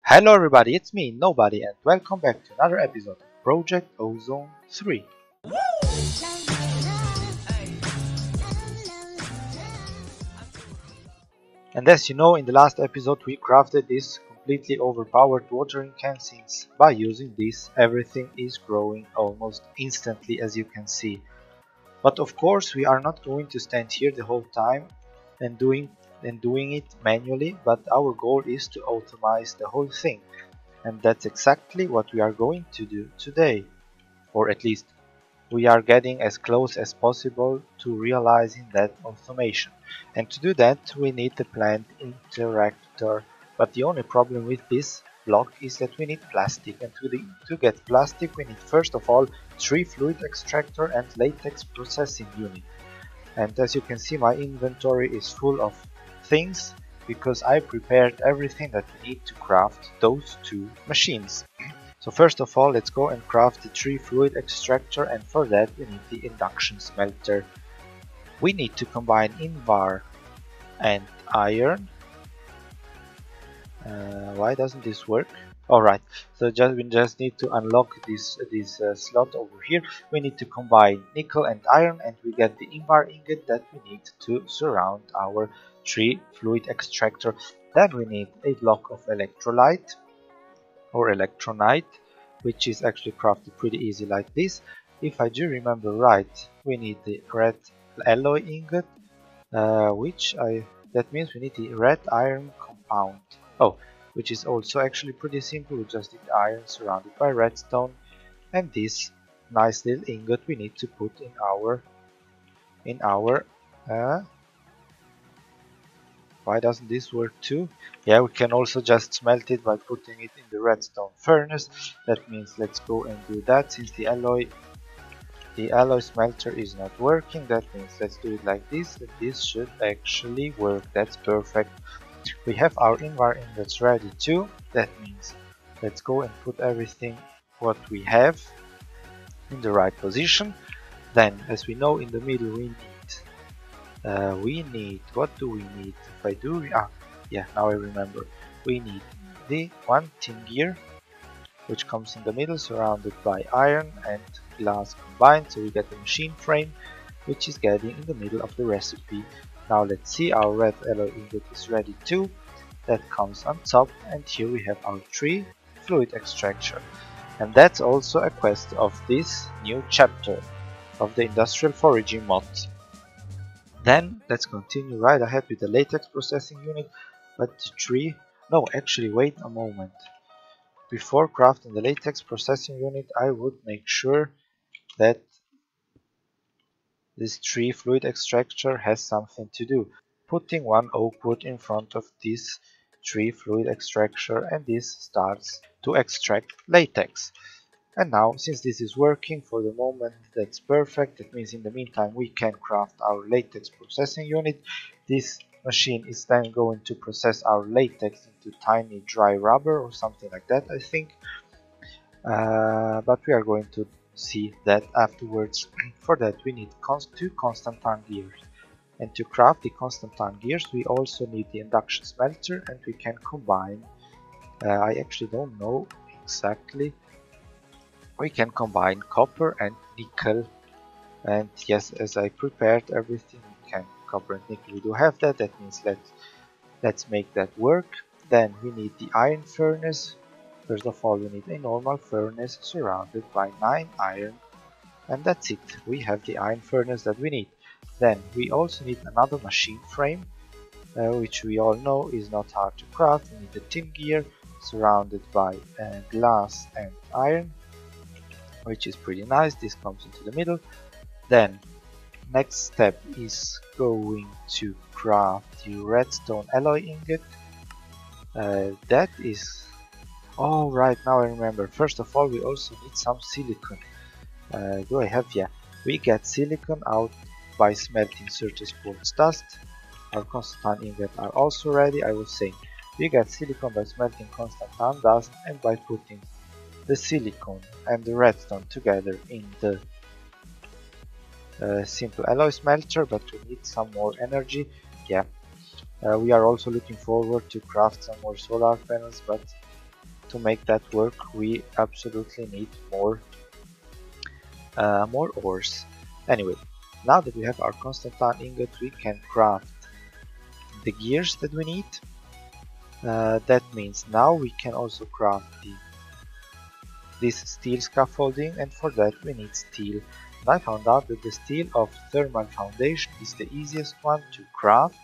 Hello everybody, it's me, Nobody, and welcome back to another episode of Project Ozone 3. And as you know, in the last episode we crafted this completely overpowered watering can, since by using this everything is growing almost instantly, as you can see. But of course we are not going to stand here the whole time and doing it manually, but our goal is to automatize the whole thing. And that's exactly what we are going to do today, or at least we are getting as close as possible to realizing that automation. And to do that we need the plant interactor, but the only problem with this block is that we need plastic, and to get plastic we need first of all 3 fluid extractor and latex processing unit. And as you can see, my inventory is full of things because I prepared everything that we need to craft those two machines. So first of all, let's go and craft the 3 fluid extractor, and for that we need the induction smelter. We need to combine invar and iron. Why doesn't this work? Alright, so we just need to unlock this slot over here. We need to combine nickel and iron, and we get the invar ingot that we need to surround our 3 fluid extractor. Then we need a block of electrolyte or electronite, which is actually crafted pretty easy like this. If I do remember right, we need the red alloy ingot, that means we need the red iron compound. Oh, which is also actually pretty simple. We just need iron surrounded by redstone, and this nice little ingot we need to put in our why doesn't this work too? Yeah, we can also just smelt it by putting it in the redstone furnace. That means let's go and do that. Since the alloy smelter is not working, that means let's do it like this, and this should actually work. That's perfect. We have our invar ingots ready too. That means let's go and put everything what we have in the right position. Then, as we know, in the middle we need what do we need? If I do, yeah, now I remember. We need the one tin gear, which comes in the middle, surrounded by iron and glass combined, so we get the machine frame, which is getting in the middle of the recipe. Now let's see, our red alloy ingot is ready too. That comes on top, and here we have our 3 fluid extraction. And that's also a quest of this new chapter of the industrial foraging mod. Then let's continue right ahead with the latex processing unit, but no, actually wait a moment. Before crafting the latex processing unit, I would make sure that this 3 fluid extractor has something to do. Putting one oak wood in front of this 3 fluid extractor, and this starts to extract latex. And now, since this is working for the moment, that's perfect. That means in the meantime we can craft our latex processing unit. This machine is then going to process our latex into tiny dry rubber or something like that, I think. But we are going to see that afterwards. For that we need 2 constant time gears. And to craft the constant time gears we also need the induction smelter, and we can combine, I actually don't know exactly, we can combine copper and nickel. And yes, as I prepared everything, we can copper and nickel, we do have that. That means let's make that work. Then we need the iron furnace. First of all we need a normal furnace surrounded by 9 iron, and that's it. We have the iron furnace that we need. Then we also need another machine frame, which we all know is not hard to craft. We need the tin gear surrounded by glass and iron, which is pretty nice. This comes into the middle. Then next step is going to craft the redstone alloy ingot. That is, oh right, now I remember. First of all we also need some silicon. Do I have? Yeah, we get silicon out by smelting certus quartz dust. Our constant ingot are also ready. I was saying we get silicon by smelting constant dust and by putting the silicon and the redstone together in the simple alloy smelter, but we need some more energy. Yeah, we are also looking forward to craft some more solar panels, but to make that work we absolutely need more ores. Anyway, now that we have our constant time ingot, we can craft the gears that we need. That means now we can also craft this steel scaffolding, and for that we need steel. And I found out that the steel of thermal foundation is the easiest one to craft.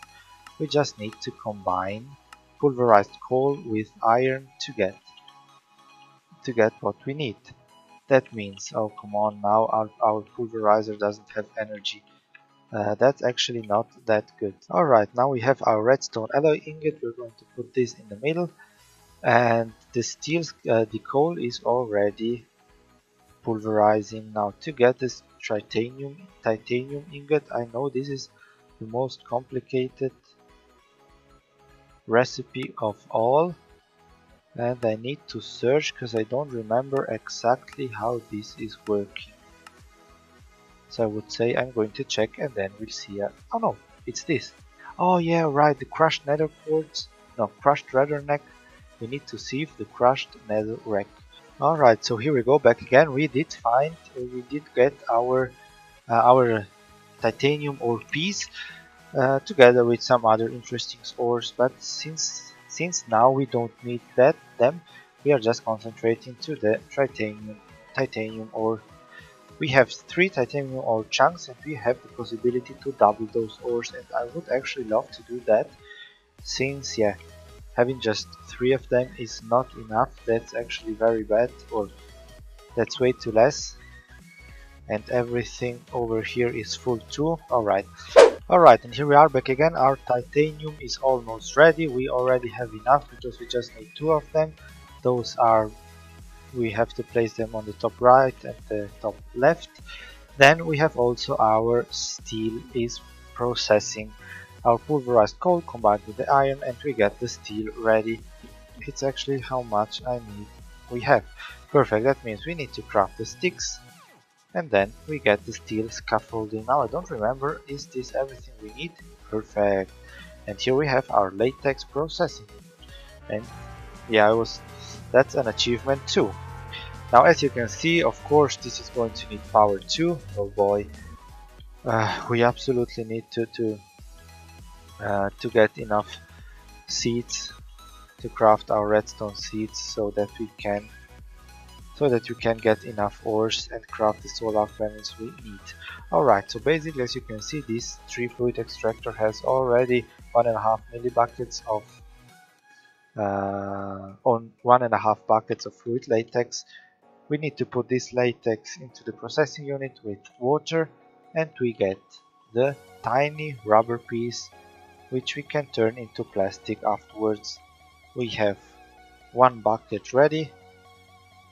We just need to combine pulverized coal with iron to get what we need. That means, oh come on, now our pulverizer doesn't have energy. That's actually not that good. Alright, now we have our redstone alloy ingot. We're going to put this in the middle, and the coal is already pulverizing. Now to get this titanium ingot, I know this is the most complicated recipe of all, and I need to search because I don't remember exactly how this is working. So I would say I'm going to check and then we'll see. Oh no, it's this. Oh yeah, right, the crushed nether quartz. No, crushed nether neck. We need to sieve the crushed nether rack. Alright, so here we go back again. We did get our titanium ore piece together with some other interesting ores, but since now we don't need them, we are just concentrating to the titanium ore. We have 3 titanium ore chunks and we have the possibility to double those ores, and I would actually love to do that, since yeah, having just 3 of them is not enough. That's actually very bad, or that's way too less. And everything over here is full too. Alright, and here we are back again. Our titanium is almost ready. We already have enough because we just need 2 of them. Those are, we have to place them on the top right and the top left. Then we have also our steel is processing. Our pulverized coal combined with the iron, and we get the steel ready. It's actually how much I need. We have. Perfect, that means we need to craft the sticks, and then we get the steel scaffolding. Now I don't remember, is this everything we need? Perfect. And here we have our latex processing. And yeah, that's an achievement too. Now as you can see, of course this is going to need power too. Oh boy. We absolutely need to get enough seeds to craft our redstone seeds so that we can get enough ores and craft the solar panels we need. Alright, so basically as you can see, this 3 fluid extractor has already 1.5 millibuckets of 1.5 buckets of fluid latex. We need to put this latex into the processing unit with water, and we get the tiny rubber piece which we can turn into plastic afterwards. We have 1 bucket ready,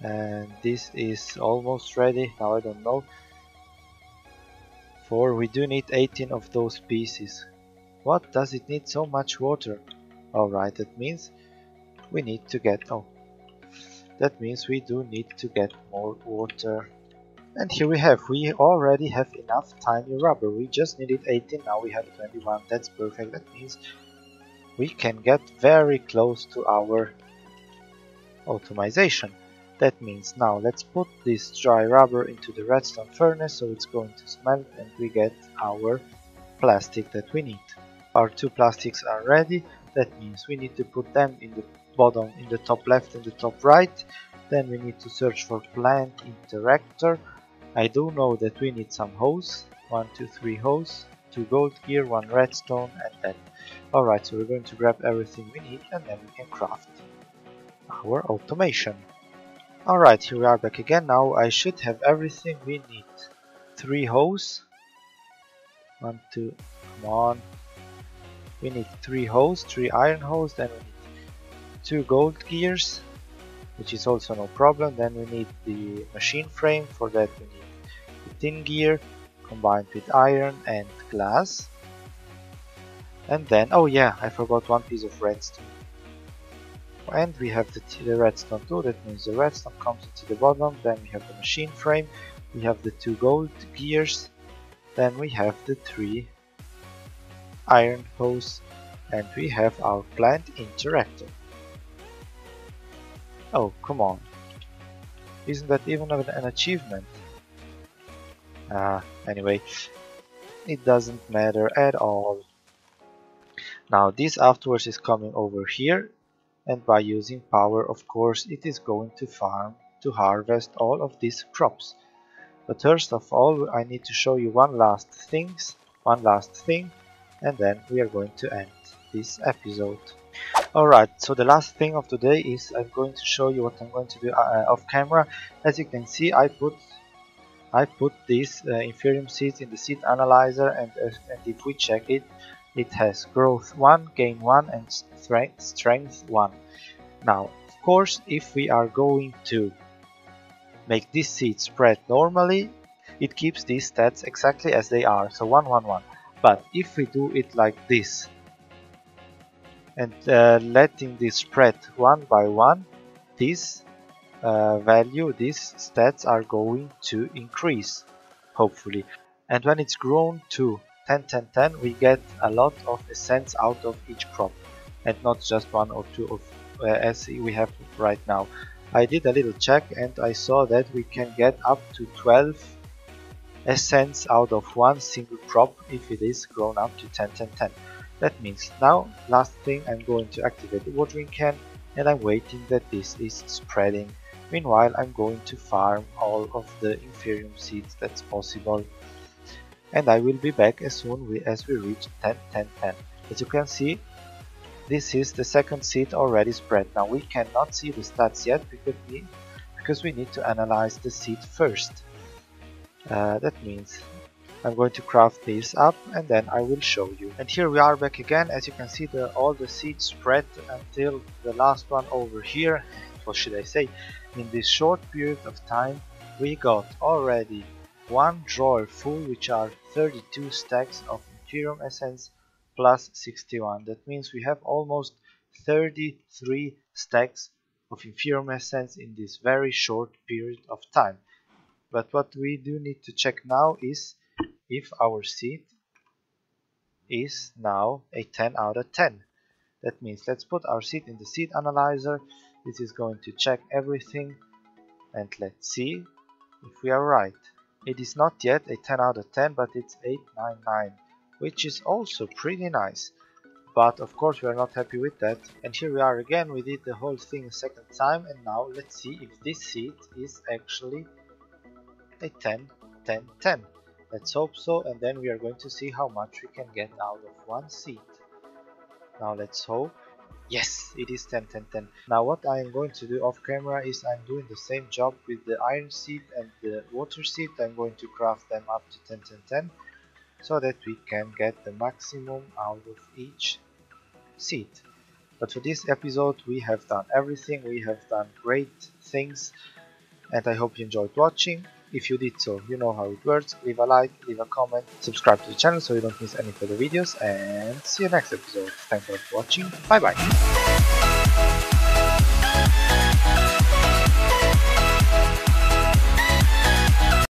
and this is almost ready. Now I don't know, for we do need 18 of those pieces. What does it need so much water? Alright, that means we need to get, that means we do need to get more water. And here we already have enough tiny rubber. We just needed 18, now we have 21. That's perfect. That means we can get very close to our automation. That means now let's put this dry rubber into the redstone furnace so it's going to smelt, and we get our plastic that we need. Our 2 plastics are ready. That means we need to put them in the bottom, in the top left and the top right. Then we need to search for plant interactor. I do know that we need some hose. 1, 2, 3 hose, 2 gold gear, 1 redstone, and that. Alright, so we're going to grab everything we need and then we can craft our automation. Alright, here we are back again. Now I should have everything we need. 3 hose. 1, 2, come on. We need 3 hose, 3 iron hose, then we need 2 gold gears, which is also no problem. Then we need the machine frame. For that we need the tin gear combined with iron and glass. And then, oh yeah, I forgot 1 piece of redstone. And we have the redstone too. That means the redstone comes into the bottom. Then we have the machine frame. We have the 2 gold gears. Then we have the 3 iron hose, and we have our plant interactor. Oh, come on. Isn't that even an achievement? Anyway, it doesn't matter at all. Now this afterwards is coming over here, and by using power, of course, it is going to farm to harvest all of these crops. But first of all, I need to show you one last thing, and then we are going to end this episode. Alright, so the last thing of today is I'm going to show you what I'm going to do off camera. As you can see, I put these Inferium seeds in the seed analyzer, and if we check it, it has growth 1, gain 1 and strength 1. Now, of course, if we are going to make this seed spread normally, it keeps these stats exactly as they are, so 1, 1, 1. But if we do it like this, and letting this spread one by one, this these stats are going to increase, hopefully. And when it's grown to 10, 10, 10, we get a lot of essence out of each crop, and not just one or two of as we have right now. I did a little check and I saw that we can get up to 12 essence out of one single crop if it is grown up to 10, 10, 10. That means now, last thing, I'm going to activate the watering can, and I'm waiting that this is spreading. Meanwhile, I'm going to farm all of the Inferium seeds that's possible, and I will be back as soon as we reach 10, 10, 10. As you can see, this is the second seed already spread. Now we cannot see the stats yet because we need to analyze the seed first. That means I'm going to craft this up and then I will show you. And here we are back again. As you can see, all the seeds spread until the last one over here. What should I say? In this short period of time, we got already one drawer full, which are 32 stacks of Inferium Essence plus 61. That means we have almost 33 stacks of Inferium Essence in this very short period of time. But what we do need to check now is if our seed is now a 10 out of 10. That means let's put our seed in the seed analyzer. This is going to check everything, and let's see if we are right. It is not yet a 10 out of 10, but it's 899, which is also pretty nice. But of course we are not happy with that. And here we are again, we did the whole thing a second time, and now let's see if this seed is actually a 10, 10, 10. Let's hope so, and then we are going to see how much we can get out of one seed. Now let's hope. Yes, it is 10, 10, 10. Now what I am going to do off camera is I'm doing the same job with the iron seed and the water seed. I'm going to craft them up to 10, 10, 10 so that we can get the maximum out of each seed. But for this episode we have done everything, we have done great things, and I hope you enjoyed watching. If you did so, you know how it works. Leave a like, leave a comment, subscribe to the channel so you don't miss any further videos, and see you next episode. Thanks for watching. Bye bye.